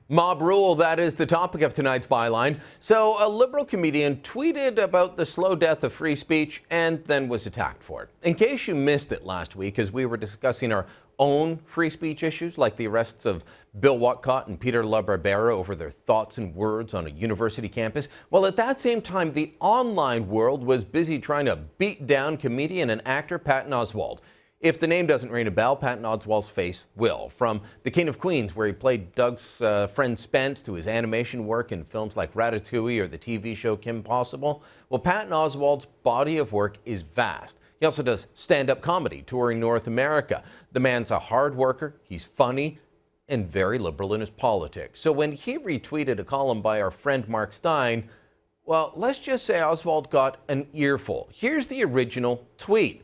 Mob rule, that is the topic of tonight's byline. So a liberal comedian tweeted about the slow death of free speech and then was attacked for it. In case you missed it last week, as we were discussing our own free speech issues, like the arrests of Bill Whatcott and Peter LaBarbera over their thoughts and words on a university campus, well, at that same time, the online world was busy trying to beat down comedian and actor Patton Oswalt. If the name doesn't ring a bell, Patton Oswalt's face will. From The King of Queens, where he played Doug's friend Spence, to his animation work in films like Ratatouille or the TV show Kim Possible, well, Patton Oswalt's body of work is vast. He also does stand-up comedy, touring North America. The man's a hard worker, he's funny, and very liberal in his politics. So when he retweeted a column by our friend Mark Steyn, well, let's just say Oswalt got an earful. Here's the original tweet.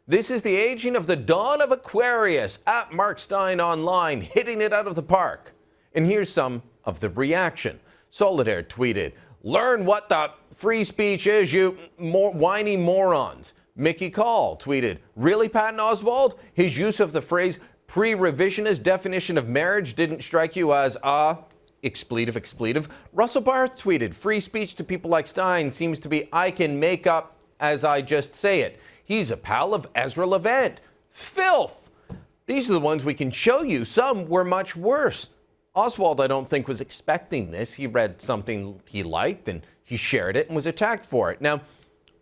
This is the aging of the dawn of Aquarius, at Mark Steyn online, hitting it out of the park. And here's some of the reaction. Solidaire tweeted, "Learn what the free speech is, you whiny morons." Mickey Call tweeted, "Really, Patton Oswalt? His use of the phrase pre-revisionist definition of marriage didn't strike you as expletive. Russell Barth tweeted, "Free speech to people like Steyn seems to be I can make up as I just say it. He's a pal of Ezra Levant." Filth! These are the ones we can show you. Some were much worse. Oswalt, I don't think, was expecting this. He read something he liked and he shared it and was attacked for it. Now,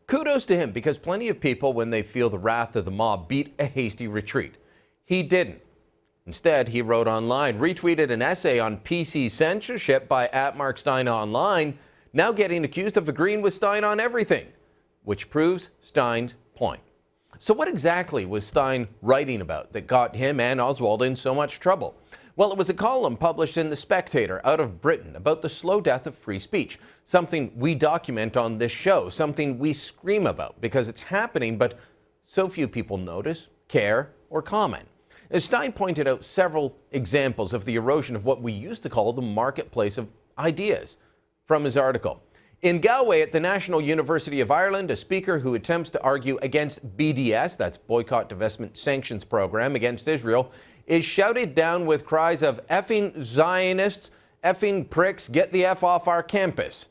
kudos to him, because plenty of people, when they feel the wrath of the mob, beat a hasty retreat. He didn't. Instead, he wrote online, retweeted an essay on PC censorship by @MarkSteyn online, now getting accused of agreeing with Steyn on everything, which proves Steyn's point. So what exactly was Steyn writing about that got him and Oswalt in so much trouble? Well, it was a column published in The Spectator out of Britain about the slow death of free speech, something we document on this show, something we scream about because it's happening, but so few people notice, care, or comment. As Steyn pointed out several examples of the erosion of what we used to call the marketplace of ideas from his article. In Galway at the National University of Ireland, a speaker who attempts to argue against BDS, that's Boycott, Divestment, Sanctions Program, against Israel, is shouted down with cries of "effing Zionists, effing pricks, get the F off our campus."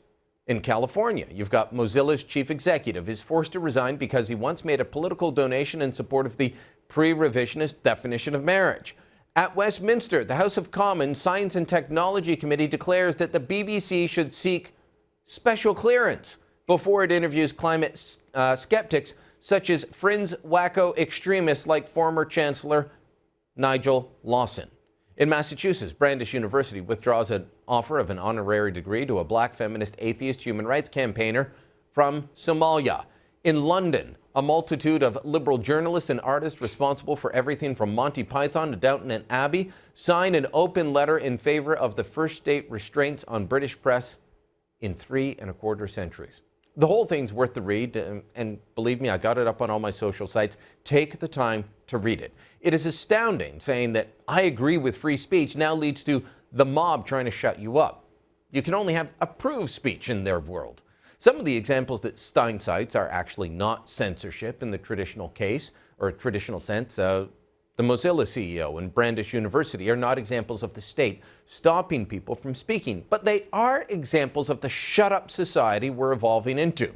In California, you've got Mozilla's chief executive is forced to resign because he once made a political donation in support of the pre-revisionist definition of marriage. At Westminster, the House of Commons Science and Technology Committee declares that the BBC should seek special clearance before it interviews climate skeptics such as fringe wacko extremists like former Chancellor Nigel Lawson. In Massachusetts, Brandeis University withdraws an offer of an honorary degree to a black feminist atheist human rights campaigner from Somalia. In London, a multitude of liberal journalists and artists responsible for everything from Monty Python to Downton Abbey sign an open letter in favor of the first state restraints on British press in 3¼ centuries. The whole thing's worth the read, and believe me, I got it up on all my social sites. Take the time to read it. It is astounding saying that I agree with free speech now leads to the mob trying to shut you up. You can only have approved speech in their world. Some of the examples that Steyn cites are actually not censorship in the traditional case, or traditional sense. The Mozilla CEO and Brandeis University are not examples of the state stopping people from speaking, but they are examples of the shut-up society we're evolving into.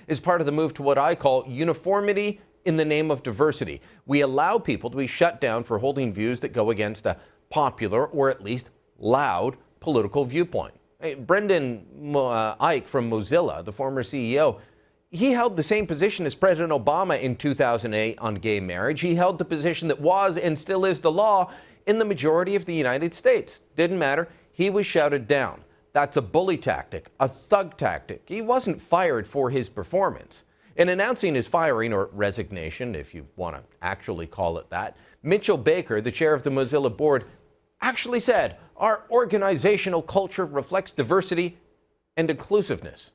As part of the move to what I call uniformity in the name of diversity, we allow people to be shut down for holding views that go against a popular or at least loud political viewpoint. Brendan Ike from Mozilla, the former CEO, he held the same position as President Obama in 2008 on gay marriage. He held the position that was and still is the law in the majority of the United States. Didn't matter. He was shouted down. That's a bully tactic, a thug tactic. He wasn't fired for his performance. In announcing his firing, or resignation, if you want to actually call it that, Mitchell Baker, the chair of the Mozilla board, actually said, "Our organizational culture reflects diversity and inclusiveness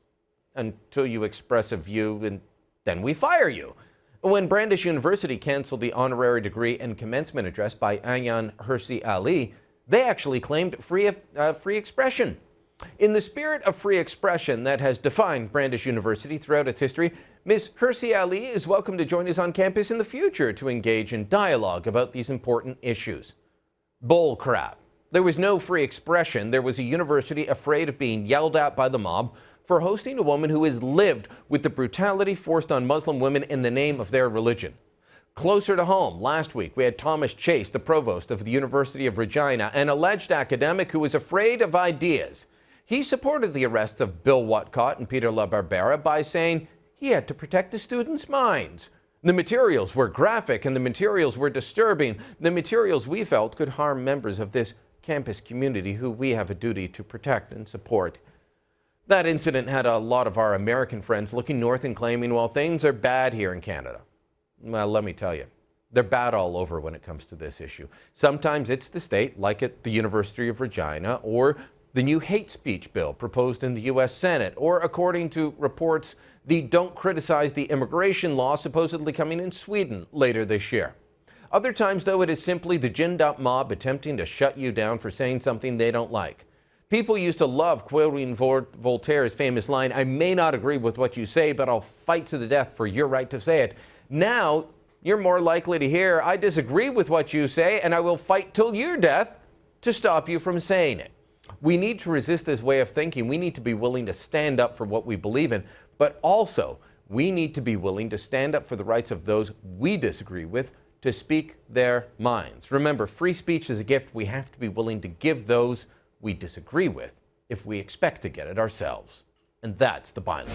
until you express a view, and then we fire you." When Brandeis University canceled the honorary degree and commencement address by Ayaan Hirsi Ali, they actually claimed free expression. In the spirit of free expression that has defined Brandeis University throughout its history, Ms. Hirsi Ali is welcome to join us on campus in the future to engage in dialogue about these important issues. Bull crap. There was no free expression. There was a university afraid of being yelled at by the mob for hosting a woman who has lived with the brutality forced on Muslim women in the name of their religion. Closer to home, last week we had Thomas Chase, the provost of the University of Regina, an alleged academic who was afraid of ideas. He supported the arrests of Bill Whatcott and Peter LaBarbera by saying he had to protect the students' minds. The materials were graphic and the materials were disturbing. The materials we felt could harm members of this campus community who we have a duty to protect and support. That incident had a lot of our American friends looking north and claiming, well, things are bad here in Canada. Well, let me tell you, they're bad all over when it comes to this issue. Sometimes it's the state, like at the University of Regina, or the new hate speech bill proposed in the U.S. Senate, or according to reports, the Don't Criticize the Immigration law supposedly coming in Sweden later this year. Other times, though, it is simply the ginned-up mob attempting to shut you down for saying something they don't like. People used to love quoting Voltaire's famous line, "I may not agree with what you say, but I'll fight to the death for your right to say it." Now, you're more likely to hear, "I disagree with what you say, and I will fight till your death to stop you from saying it." We need to resist this way of thinking. We need to be willing to stand up for what we believe in, but also we need to be willing to stand up for the rights of those we disagree with to speak their minds. Remember, free speech is a gift we have to be willing to give those we disagree with if we expect to get it ourselves. And that's the byline.